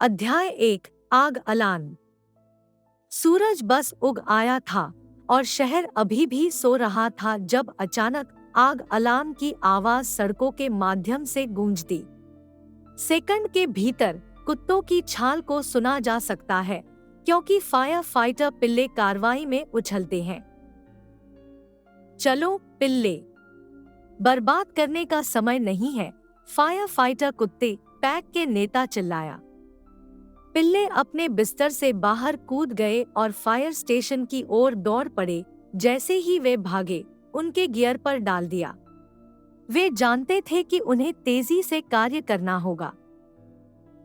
अध्याय 1 आग अलार्म। सूरज बस उग आया था और शहर अभी भी सो रहा था जब अचानक आग अलार्म की आवाज सड़कों के माध्यम से गूंजती। सेकंड के भीतर कुत्तों की छाल को सुना जा सकता है क्योंकि फायर फाइटर पिल्ले कार्रवाई में उछलते हैं। चलो पिल्ले, बर्बाद करने का समय नहीं है, फायर फाइटर कुत्ते पैक के नेता चिल्लाया। पिल्ले अपने बिस्तर से बाहर कूद गए और फायर स्टेशन की ओर दौड़ पड़े। जैसे ही वे भागे, उनके गियर पर डाल दिया। वे जानते थे कि उन्हें तेजी से कार्य करना होगा।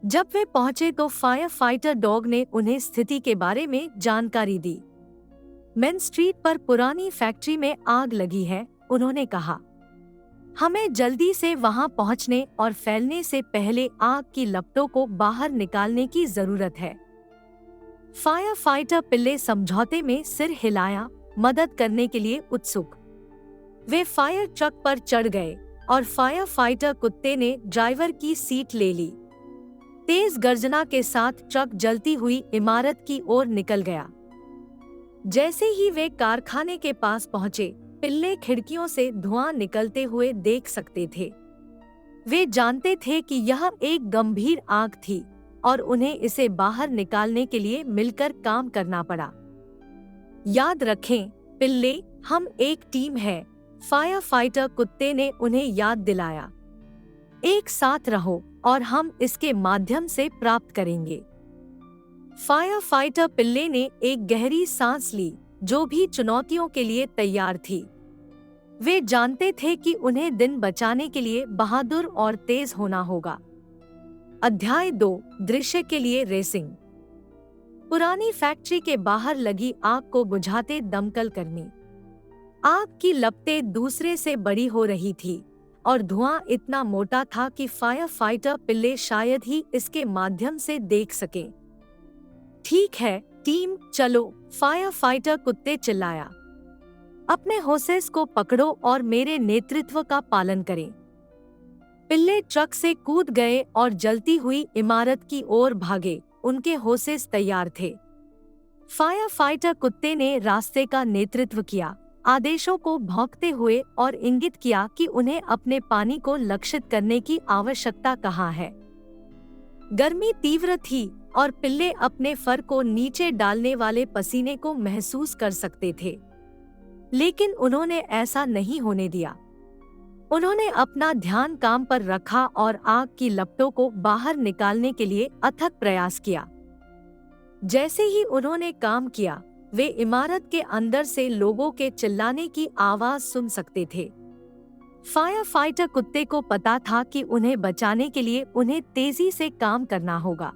जब वे पहुंचे तो फायर फाइटर डॉग ने उन्हें स्थिति के बारे में जानकारी दी। मेन स्ट्रीट पर पुरानी फैक्ट्री में आग लगी है, उन्होंने कहा। हमें जल्दी से वहां पहुंचने और फैलने से पहले आग की लपटों को बाहर निकालने की जरूरत है। फायर फाइटर पिल्ले समझौते में सिर हिलाया, मदद करने के लिए उत्सुक। वे फायर ट्रक पर चढ़ गए और फायर फाइटर कुत्ते ने ड्राइवर की सीट ले ली। तेज गर्जना के साथ ट्रक जलती हुई इमारत की ओर निकल गया। जैसे ही वे कारखाने के पास पहुंचे, पिल्ले खिड़कियों से धुआं निकलते हुए देख सकते थे। वे जानते थे कि यह एक गंभीर आग थी और उन्हें इसे बाहर निकालने के लिए मिलकर काम करना पड़ा। याद रखें पिल्ले, हम एक टीम है, फायर फाइटर कुत्ते ने उन्हें याद दिलाया। एक साथ रहो और हम इसके माध्यम से प्राप्त करेंगे। फायर फाइटर पिल्ले ने एक गहरी सांस ली, जो भी चुनौतियों के लिए तैयार थी। वे जानते थे कि उन्हें दिन बचाने के लिए बहादुर और तेज होना होगा। अध्याय 2 दृश्य के लिए रेसिंग। पुरानी फैक्ट्री के बाहर लगी आग को बुझाते दमकल कर्मी। आग की लपटें दूसरे से बड़ी हो रही थी और धुआं इतना मोटा था कि फायर फाइटर पिल्ले शायद ही इसके माध्यम से देख सके। ठीक है टीम, चलो, फायर फाइटर कुत्ते चिल्लाया। अपने होसेस को पकड़ो और मेरे नेतृत्व का पालन करें। पिल्ले ट्रक से कूद गए और जलती हुई इमारत की ओर भागे। उनके होसेस तैयार थे। फायर फाइटर कुत्ते ने रास्ते का नेतृत्व किया, आदेशों को भौंकते हुए और इंगित किया कि उन्हें अपने पानी को लक्षित करने की आवश्यकता कहाँ है। गर्मी तीव्र थी और पिल्ले अपने फर को नीचे डालने वाले पसीने को महसूस कर सकते थे, लेकिन उन्होंने ऐसा नहीं होने दिया। उन्होंने अपना ध्यान काम पर रखा और आग की लपटों को बाहर निकालने के लिए अथक प्रयास किया। जैसे ही उन्होंने काम किया, वे इमारत के अंदर से लोगों के चिल्लाने की आवाज सुन सकते थे। फायर फाइटर कुत्ते को पता था कि उन्हें बचाने के लिए उन्हें तेजी से काम करना होगा।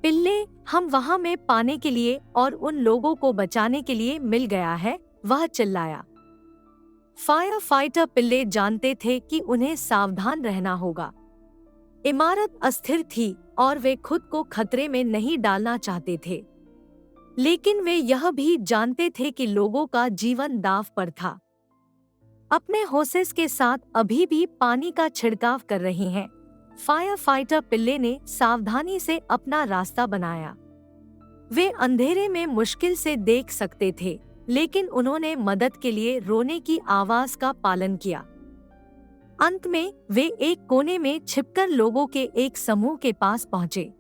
पिल्ले, हम वहां में पाने के लिए और उन लोगों को बचाने के लिए मिल गया है, वह चिल्लाया। फायर फाइटर पिल्ले जानते थे कि उन्हें सावधान रहना होगा। इमारत अस्थिर थी और वे खुद को खतरे में नहीं डालना चाहते थे, लेकिन वे यह भी जानते थे कि लोगों का जीवन दांव पर था। अपने होसेस के साथ अभी भी पानी का छिड़काव कर रहे हैं, फायर फाइटर पिल्ले ने सावधानी से अपना रास्ता बनाया। वे अंधेरे में मुश्किल से देख सकते थे, लेकिन उन्होंने मदद के लिए रोने की आवाज का पालन किया। अंत में वे एक कोने में छिपकर लोगों के एक समूह के पास पहुंचे।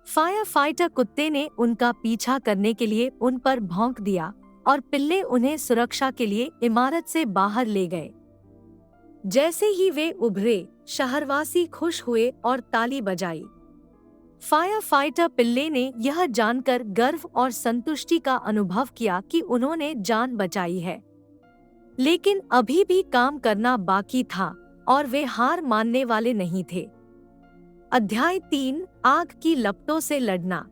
फायर फाइटर कुत्ते ने उनका पीछा करने के लिए उन पर भौंक दिया और पिल्ले उन्हें सुरक्षा के लिए इमारत से बाहर ले गए। जैसे ही वे उभरे, शहरवासी खुश हुए और ताली बजाई। फायर फाइटर पिल्ले ने यह जानकर गर्व और संतुष्टि का अनुभव किया कि उन्होंने जान बचाई है, लेकिन अभी भी काम करना बाकी था और वे हार मानने वाले नहीं थे। अध्याय 3 आग की लपटों से लड़ना।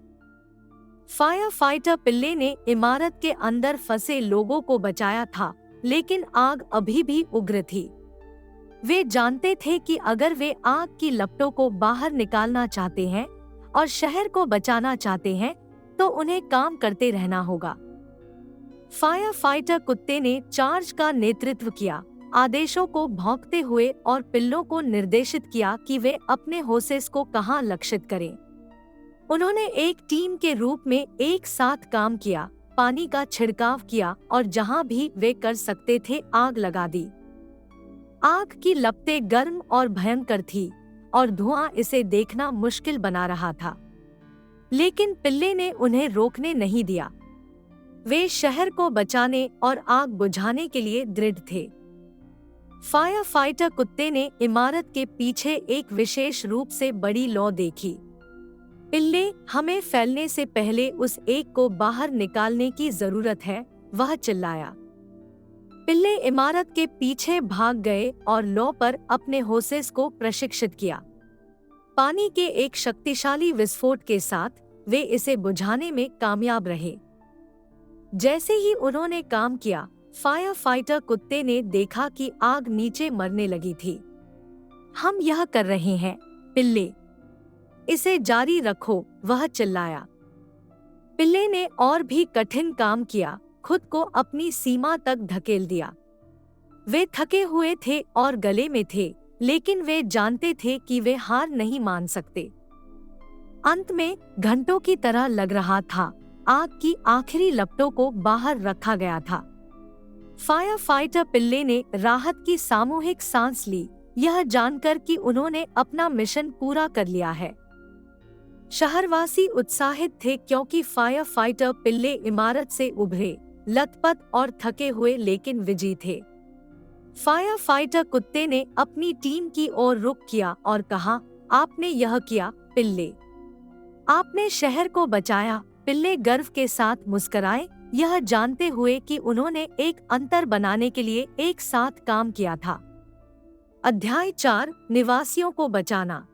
फायर फाइटर पिल्ले ने इमारत के अंदर फंसे लोगों को बचाया था, लेकिन आग अभी भी उग्र थी। वे जानते थे कि अगर वे आग की लपटों को बाहर निकालना चाहते हैं और शहर को बचाना चाहते हैं, तो उन्हें काम करते रहना होगा। फायर फाइटर कुत्ते ने चार्ज का नेतृत्व किया, आदेशों को भौंकते हुए और पिल्लों को निर्देशित किया कि वे अपने होसेस को कहां लक्षित करें। उन्होंने एक टीम के रूप में एक साथ काम किया, पानी का छिड़काव किया और जहां भी वे कर सकते थे आग लगा दी। आग की लपटें गर्म और भयंकर थी और धुआं इसे देखना मुश्किल बना रहा था। लेकिन पिल्ले ने उन्हें रोकने नहीं दिया। वे शहर को बचाने और आग बुझाने के लिए दृढ़ थे। फायर फाइटर कुत्ते ने इमारत के पीछे एक विशेष रूप से बड़ी लौ देखी। पिल्ले, हमें फैलने से पहले उस एक को बाहर निकालने की जरूरत है, वह चिल्लाया। पिल्ले इमारत के पीछे भाग गए और लौ पर अपने होसेस को प्रशिक्षित किया। पानी के एक शक्तिशाली विस्फोट के साथ वे इसे बुझाने में कामयाब रहे। जैसे ही उन्होंने काम किया, फायर फाइटर कुत्ते ने देखा कि आग नीचे मरने लगी थी। हम यह कर रहे हैं, पिल्ले, इसे जारी रखो, वह चिल्लाया। पिल्ले ने और भी कठिन काम किया, खुद को अपनी सीमा तक धकेल दिया। वे थके हुए थे और गले में थे, लेकिन वे जानते थे कि वे हार नहीं मान सकते। अंत में घंटों की तरह लग रहा था, आग की आखिरी लपटों को बाहर रखा गया था। फायर फाइटर पिल्ले ने राहत की सामूहिक सांस ली, यह जानकर कि उन्होंने अपना मिशन पूरा कर लिया है। शहरवासी उत्साहित थे क्योंकि फायर फाइटर पिल्ले इमारत से उभरे, लथपथ और थके हुए लेकिन विजयी थे। फायर फाइटर कुत्ते ने अपनी टीम की ओर रुख किया और कहा, आपने यह किया, पिल्ले। आपने शहर को बचाया। पिल्ले गर्व के साथ मुस्कुराए, यह जानते हुए कि उन्होंने एक अंतर बनाने के लिए एक साथ काम किया था। अध्याय 4, निवासियों को बचाना।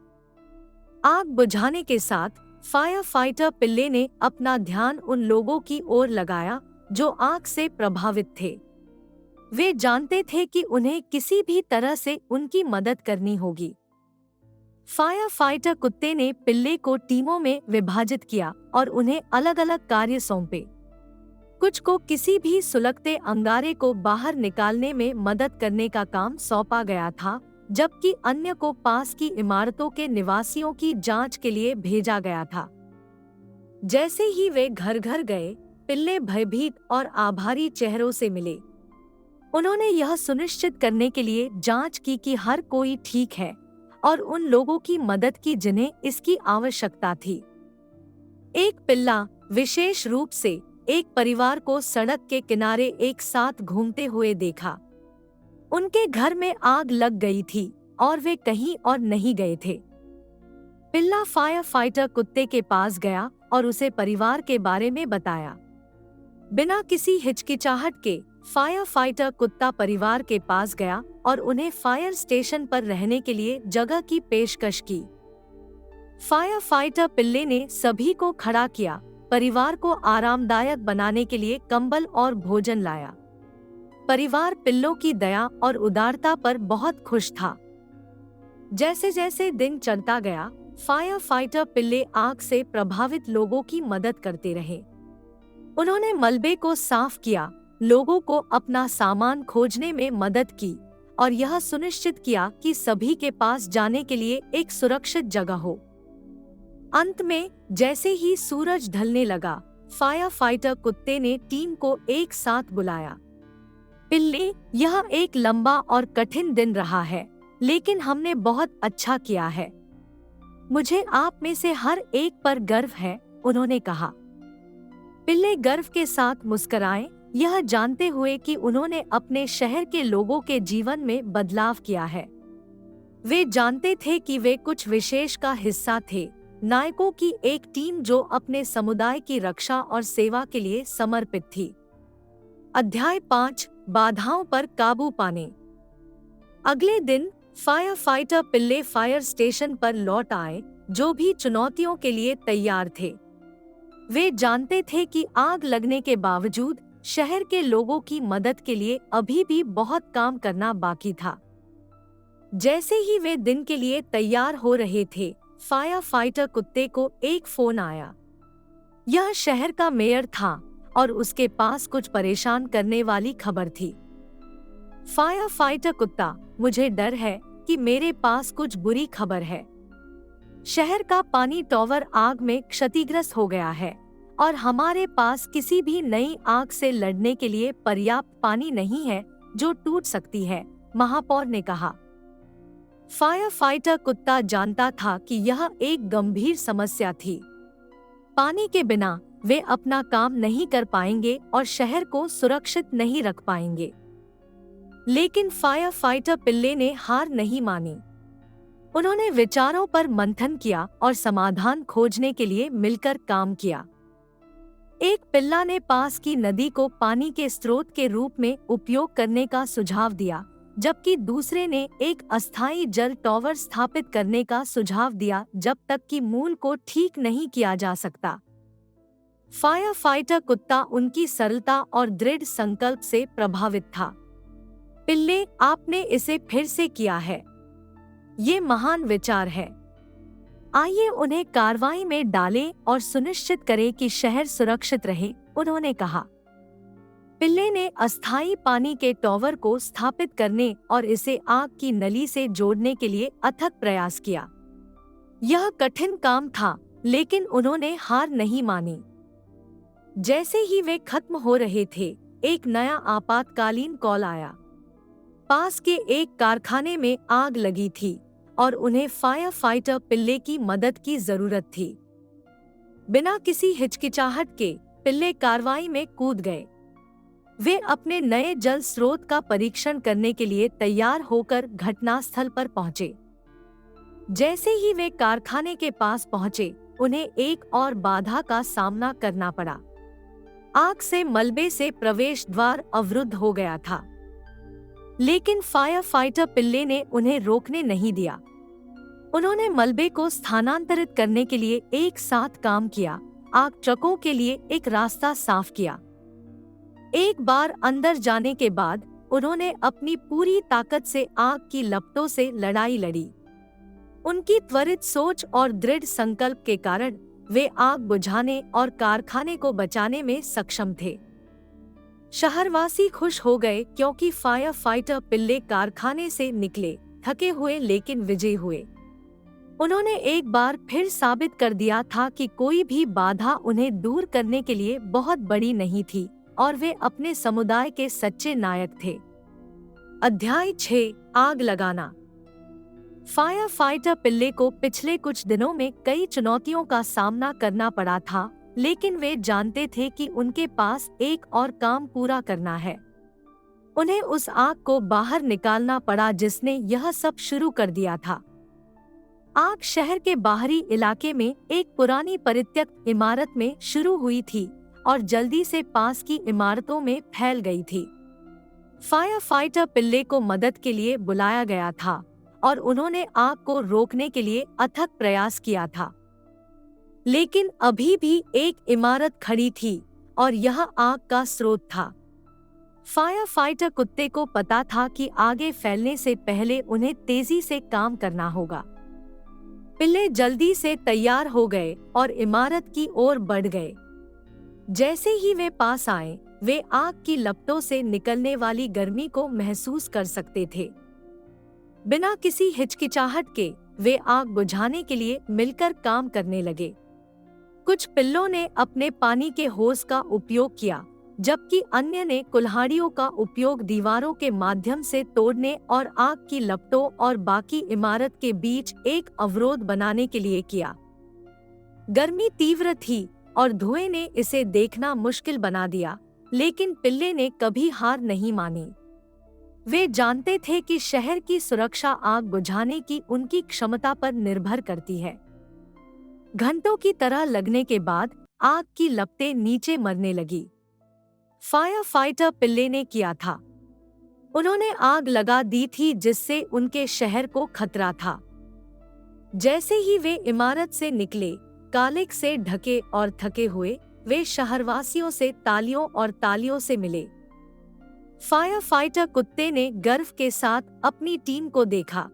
आग बुझाने के साथ फायर फाइटर पिल्ले ने अपना ध्यान उन लोगों की ओर लगाया जो आग से प्रभावित थे। वे जानते थे कि उन्हें किसी भी तरह से उनकी मदद करनी होगी। फायर फाइटर कुत्ते ने पिल्ले को टीमों में विभाजित किया और उन्हें अलग अलग कार्य सौंपे। कुछ को किसी भी सुलगते अंगारे को बाहर निकालने में मदद करने का काम सौंपा गया था, जबकि अन्य को पास की इमारतों के निवासियों की जांच के लिए भेजा गया था। जैसे ही वे घर घर गए, पिल्ले भयभीत और आभारी चेहरों से मिले। उन्होंने यह सुनिश्चित करने के लिए जांच की कि हर कोई ठीक है और उन लोगों की मदद की जिन्हें इसकी आवश्यकता थी। एक पिल्ला विशेष रूप से एक परिवार को सड़क के किनारे एक साथ घूमते हुए देखा। उनके घर में आग लग गई थी और वे कहीं और नहीं गए थे। पिल्ला फायर फाइटर कुत्ते के पास गया और उसे परिवार के बारे में बताया। बिना किसी हिचकिचाहट के फायर फाइटर कुत्ता परिवार के पास गया और उन्हें फायर स्टेशन पर रहने के लिए जगह की पेशकश की। फायर फाइटर पिल्ले ने सभी को खड़ा किया, परिवार को आरामदायक बनाने के लिए कंबल और भोजन लाया। परिवार पिल्लों की दया और उदारता पर बहुत खुश था। जैसे जैसे दिन चलता गया, फायर फाइटर पिल्ले आग से प्रभावित लोगों की मदद करते रहे। उन्होंने मलबे को साफ किया, लोगों को अपना सामान खोजने में मदद की और यह सुनिश्चित किया कि सभी के पास जाने के लिए एक सुरक्षित जगह हो। अंत में जैसे ही सूरज ढलने लगा, फायर फाइटर कुत्ते ने टीम को एक साथ बुलाया। पिल्ले, यह एक लंबा और कठिन दिन रहा है, लेकिन हमने बहुत अच्छा किया है। मुझे आप में से हर एक पर गर्व है, उन्होंने कहा। पिल्ले गर्व के साथ मुस्कुराए, यह जानते हुए कि उन्होंने अपने शहर के लोगों के जीवन में बदलाव किया है। वे जानते थे कि वे कुछ विशेष का हिस्सा थे, नायकों की एक टीम जो अपने समुदाय की रक्षा और सेवा के लिए समर्पित थी। अध्याय 5, बाधाओं पर काबू पाने। अगले दिन फायर फाइटर पिल्ले फायर स्टेशन पर लौट आए, जो भी चुनौतियों के लिए तैयार थे। वे जानते थे कि आग लगने के बावजूद शहर के लोगों की मदद के लिए अभी भी बहुत काम करना बाकी था। जैसे ही वे दिन के लिए तैयार हो रहे थे, फायर फाइटर कुत्ते को एक फोन आया। यह शहर का मेयर था और उसके पास कुछ परेशान करने वाली खबर थी। फायर फाइटर कुत्ता, मुझे डर है कि मेरे पास कुछ बुरी खबर है। शहर का पानी टॉवर आग में क्षतिग्रस्त हो गया है और हमारे पास किसी भी नई आग से लड़ने के लिए पर्याप्त पानी नहीं है जो टूट सकती है, महापौर ने कहा। फायर फाइटर कुत्ता जानता था कि यह एक गंभीर समस्या थी। पानी के बिना वे अपना काम नहीं कर पाएंगे और शहर को सुरक्षित नहीं रख पाएंगे। लेकिन फायर फाइटर पिल्ले ने हार नहीं मानी। उन्होंने विचारों पर मंथन किया और समाधान खोजने के लिए मिलकर काम किया। एक पिल्ला ने पास की नदी को पानी के स्रोत के रूप में उपयोग करने का सुझाव दिया, जबकि दूसरे ने एक अस्थायी जल टॉवर स्थापित करने का सुझाव दिया जब तक कि मूल को ठीक नहीं किया जा सकता। फायर फाइटर कुत्ता उनकी सरलता और दृढ़ संकल्प से प्रभावित था। पिल्ले, आपने इसे फिर से किया है। ये महान विचार है। आइए उन्हें कार्रवाई में डालें और सुनिश्चित करें कि शहर सुरक्षित रहे, उन्होंने कहा। पिल्ले ने अस्थायी पानी के टॉवर को स्थापित करने और इसे आग की नली से जोड़ने के लिए अथक प्रयास किया। यह कठिन काम था, लेकिन उन्होंने हार नहीं मानी। जैसे ही वे खत्म हो रहे थे, एक नया आपातकालीन कॉल आया। पास के एक कारखाने में आग लगी थी और उन्हें फायर फाइटर पिल्ले की मदद की जरूरत थी। बिना किसी हिचकिचाहट के पिल्ले कार्रवाई में कूद गए। वे अपने नए जल स्रोत का परीक्षण करने के लिए तैयार होकर घटनास्थल पर पहुंचे। जैसे ही वे कारखाने के पास पहुंचे, उन्हें एक और बाधा का सामना करना पड़ा। आग से मलबे से प्रवेश द्वार अवरुद्ध हो गया था। लेकिन फायर फाइटर पिल्ले ने उन्हें रोकने नहीं दिया। उन्होंने मलबे को स्थानांतरित करने के लिए एक साथ काम किया, आग ट्रकों के लिए एक रास्ता साफ किया। एक बार अंदर जाने के बाद उन्होंने अपनी पूरी ताकत से आग की लपटों से लड़ाई लड़ी। उनकी त्वरित सोच और दृढ़ संकल्प के कारण वे आग बुझाने और कारखाने को बचाने में सक्षम थे। शहरवासी खुश हो गए क्योंकि फायर फाइटर पिल्ले कारखाने से निकले, थके हुए लेकिन विजयी हुए। उन्होंने एक बार फिर साबित कर दिया था कि कोई भी बाधा उन्हें दूर करने के लिए बहुत बड़ी नहीं थी और वे अपने समुदाय के सच्चे नायक थे। अध्याय 6, आग लगाना। फायर फाइटर पिल्ले को पिछले कुछ दिनों में कई चुनौतियों का सामना करना पड़ा था, लेकिन वे जानते थे कि उनके पास एक और काम पूरा करना है। उन्हें उस आग को बाहर निकालना पड़ा जिसने यह सब शुरू कर दिया था। आग शहर के बाहरी इलाके में एक पुरानी परित्यक्त इमारत में शुरू हुई थी और जल्दी से पास की इमारतों में फैल गई थी। फायर फाइटर पिल्ले को मदद के लिए बुलाया गया था और उन्होंने आग को रोकने के लिए अथक प्रयास किया था। लेकिन अभी भी एक इमारत खड़ी थी और यह आग का स्रोत था। फायर फाइटर कुत्ते को पता था कि आगे फैलने से पहले उन्हें तेजी से काम करना होगा। पिल्ले जल्दी से तैयार हो गए और इमारत की ओर बढ़ गए। जैसे ही वे पास आए, वे आग की लपटों से निकलने वाली गर्मी को महसूस कर सकते थे। बिना किसी हिचकिचाहट के वे आग बुझाने के लिए मिलकर काम करने लगे। कुछ पिल्लों ने अपने पानी के होस का उपयोग किया, जबकि अन्य ने कुल्हाड़ियों का उपयोग दीवारों के माध्यम से तोड़ने और आग की लपटों और बाकी इमारत के बीच एक अवरोध बनाने के लिए किया। गर्मी तीव्र थी और धुएं ने इसे देखना मुश्किल बना दिया, लेकिन पिल्ले ने कभी हार नहीं मानी। वे जानते थे कि शहर की सुरक्षा आग बुझाने की उनकी क्षमता पर निर्भर करती है। घंटों की तरह लगने के बाद आग की लपटें नीचे मरने लगी। फायर फाइटर पिल्ले ने किया था। उन्होंने आग लगा दी थी जिससे उनके शहर को खतरा था। जैसे ही वे इमारत से निकले, कालिक से ढके और थके हुए, वे शहरवासियों से तालियों से मिले। फायर फाइटर कुत्ते ने गर्व के साथ अपनी टीम को देखा।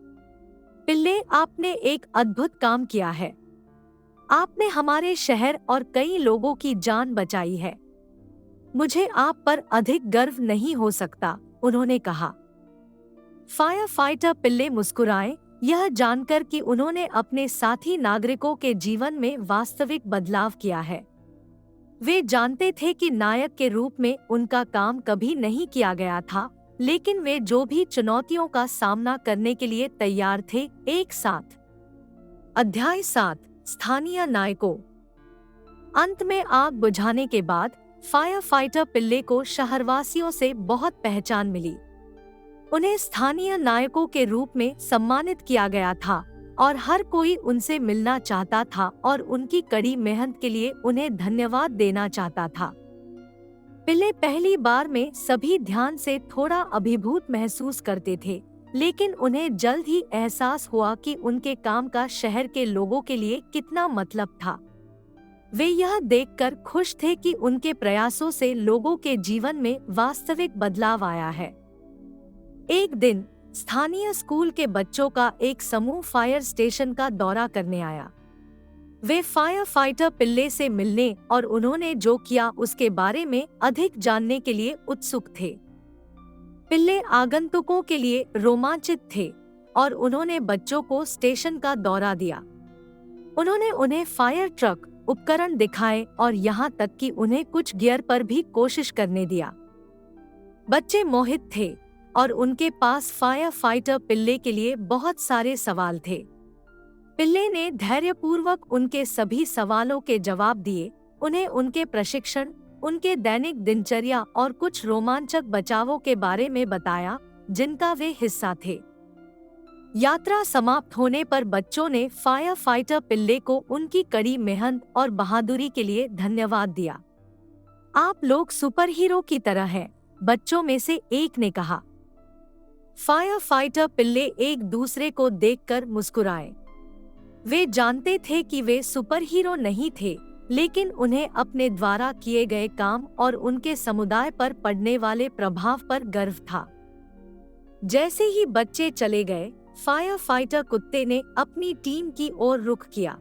पिल्ले, आपने एक अद्भुत काम किया है। आपने हमारे शहर और कई लोगों की जान बचाई है। मुझे आप पर अधिक गर्व नहीं हो सकता, उन्होंने कहा। फायर फाइटर पिल्ले मुस्कुराए यह जानकर कि उन्होंने अपने साथी नागरिकों के जीवन में वास्तविक बदलाव किया है। वे जानते थे कि नायक के रूप में उनका काम कभी नहीं किया गया था, लेकिन वे जो भी चुनौतियों का सामना करने के लिए तैयार थे, एक साथ। अध्याय 7, स्थानीय नायकों। अंत में आग बुझाने के बाद फायर फाइटर पिल्ले को शहरवासियों से बहुत पहचान मिली। उन्हें स्थानीय नायकों के रूप में सम्मानित किया गया था और हर कोई उनसे मिलना चाहता था और उनकी कड़ी मेहनत के लिए उन्हें धन्यवाद देना चाहता था। पिल्ले पहली बार में सभी ध्यान से थोड़ा अभिभूत महसूस करते थे, लेकिन उन्हें जल्द ही एहसास हुआ कि उनके काम का शहर के लोगों के लिए कितना मतलब था। वे यह देखकर खुश थे कि उनके प्रयासों से लोगों के जीवन में वास्तविक बदलाव आया है। एक दिन स्थानीय स्कूल के बच्चों का एक समूह फायर स्टेशन का दौरा करने आया। वे फायर फाइटर पिल्ले से मिलने और उन्होंने जो किया उसके बारे में अधिक जानने के लिए उत्सुक थे। पिल्ले आगंतुकों के लिए रोमांचित थे और उन्होंने बच्चों को स्टेशन का दौरा दिया। उन्होंने उन्हें फायर ट्रक उपकरण दिखाए और यहाँ तक कि उन्हें कुछ गियर पर भी कोशिश करने दिया। बच्चे मोहित थे और उनके पास फायर फाइटर पिल्ले के लिए बहुत सारे सवाल थे। पिल्ले ने धैर्यपूर्वक उनके सभी सवालों के जवाब दिए, उन्हें उनके प्रशिक्षण, उनके दैनिक दिनचर्या और कुछ रोमांचक बचावों के बारे में बताया जिनका वे हिस्सा थे। यात्रा समाप्त होने पर बच्चों ने फायर फाइटर पिल्ले को उनकी कड़ी मेहनत और बहादुरी के लिए धन्यवाद दिया। आप लोग सुपर हीरो की तरह हैं, बच्चों में से एक ने कहा। फायर फाइटर पिल्ले एक दूसरे को देखकर मुस्कुराए। वे जानते थे कि वे सुपर हीरो नहीं थे, लेकिन उन्हें अपने द्वारा किए गए काम और उनके समुदाय पर पड़ने वाले प्रभाव पर गर्व था। जैसे ही बच्चे चले गए, फायर फाइटर कुत्ते ने अपनी टीम की ओर रुख किया।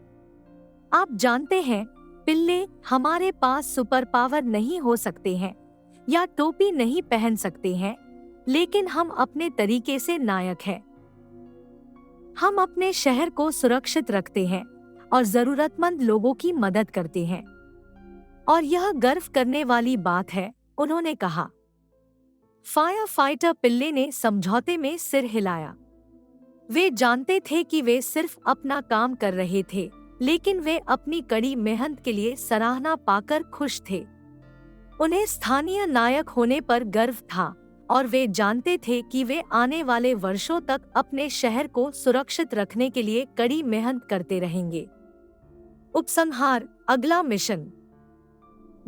आप जानते हैं पिल्ले, हमारे पास सुपर पावर नहीं हो सकते हैं या टोपी नहीं पहन सकते हैं, लेकिन हम अपने तरीके से नायक हैं। हम अपने शहर को सुरक्षित रखते हैं और जरूरतमंद लोगों की मदद करते हैं, और यह गर्व करने वाली बात है, उन्होंने कहा। फायर फाइटर पिल्ले ने समझौते में सिर हिलाया। वे जानते थे कि वे सिर्फ अपना काम कर रहे थे, लेकिन वे अपनी कड़ी मेहनत के लिए सराहना पाकर खुश थे। उन्हें स्थानीय नायक होने पर गर्व था और वे जानते थे कि वे आने वाले वर्षों तक अपने शहर को सुरक्षित रखने के लिए कड़ी मेहनत करते रहेंगे। उपसंहार, अगला मिशन।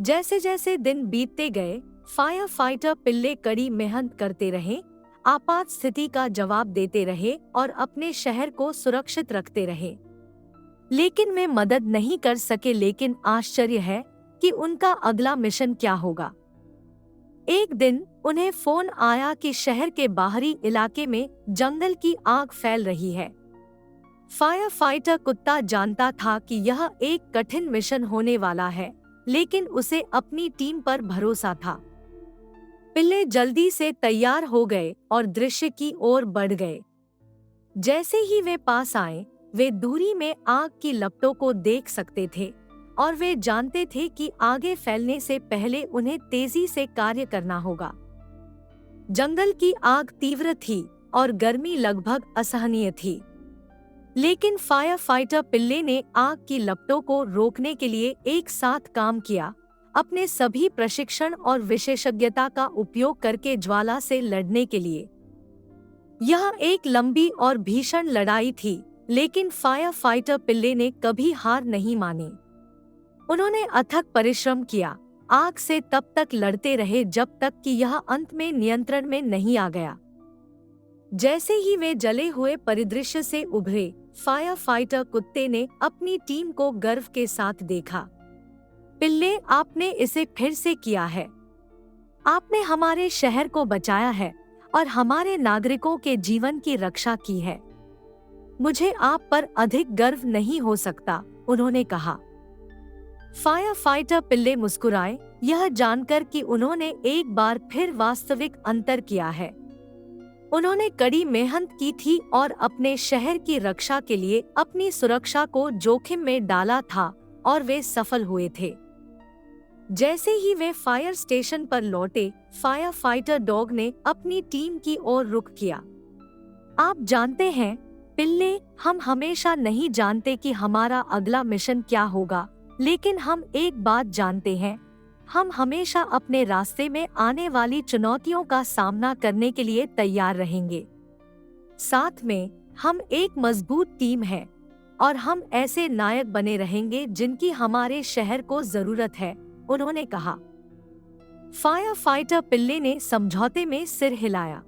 जैसे जैसे दिन बीतते गए, फायर फाइटर पिल्ले कड़ी मेहनत करते रहे, आपात स्थिति का जवाब देते रहे और अपने शहर को सुरक्षित रखते रहे। लेकिन वे मदद नहीं कर सके, लेकिन आश्चर्य है कि उनका अगला मिशन क्या होगा। एक दिन उन्हें फोन आया कि शहर के बाहरी इलाके में जंगल की आग फैल रही है। फायर फाइटर कुत्ता जानता था कि यह एक कठिन मिशन होने वाला है, लेकिन उसे अपनी टीम पर भरोसा था। पिल्ले जल्दी से तैयार हो गए और दृश्य की ओर बढ़ गए। जैसे ही वे पास आए, वे दूरी में आग की लपटों को देख सकते थे और वे जानते थे कि आगे फैलने से पहले उन्हें तेजी से कार्य करना होगा। जंगल की आग तीव्र थी और गर्मी लगभग असहनीय थी, लेकिन फायर फाइटर पिल्ले ने आग की लपटों को रोकने के लिए एक साथ काम किया, अपने सभी प्रशिक्षण और विशेषज्ञता का उपयोग करके ज्वाला से लड़ने के लिए। यह एक लंबी और भीषण लड़ाई थी, लेकिन फायर फाइटर पिल्ले ने कभी हार नहीं मानी। उन्होंने अथक परिश्रम किया, आग से तब तक लड़ते रहे जब तक कि यह अंत में नियंत्रण में नहीं आ गया। जैसे ही वे जले हुए परिदृश्य से उभरे, फायर फाइटर कुत्ते ने अपनी टीम को गर्व के साथ देखा। पिल्ले, आपने इसे फिर से किया है। आपने हमारे शहर को बचाया है और हमारे नागरिकों के जीवन की रक्षा की है। मुझे आप पर अधिक गर्व नहीं हो सकता, उन्होंने कहा। फायर फाइटर पिल्ले मुस्कुराए, यह जानकर कि उन्होंने एक बार फिर वास्तविक अंतर किया है। उन्होंने कड़ी मेहनत की थी और अपने शहर की रक्षा के लिए अपनी सुरक्षा को जोखिम में डाला था और वे सफल हुए थे। जैसे ही वे फायर स्टेशन पर लौटे, फायर फाइटर डॉग ने अपनी टीम की ओर रुख किया। आप जानते हैं पिल्ले, हम हमेशा नहीं जानते कि हमारा अगला मिशन क्या होगा, लेकिन हम एक बात जानते हैं, हम हमेशा अपने रास्ते में आने वाली चुनौतियों का सामना करने के लिए तैयार रहेंगे। साथ में हम एक मजबूत टीम है और हम ऐसे नायक बने रहेंगे जिनकी हमारे शहर को जरूरत है, उन्होंने कहा। फायर फाइटर पिल्ले ने समझौते में सिर हिलाया।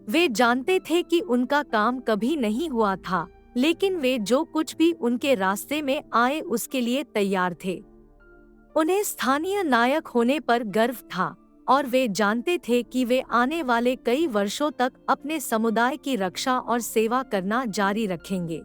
वे जानते थे कि उनका काम कभी नहीं हुआ था, लेकिन वे जो कुछ भी उनके रास्ते में आए उसके लिए तैयार थे। उन्हें स्थानीय नायक होने पर गर्व था और वे जानते थे कि वे आने वाले कई वर्षों तक अपने समुदाय की रक्षा और सेवा करना जारी रखेंगे।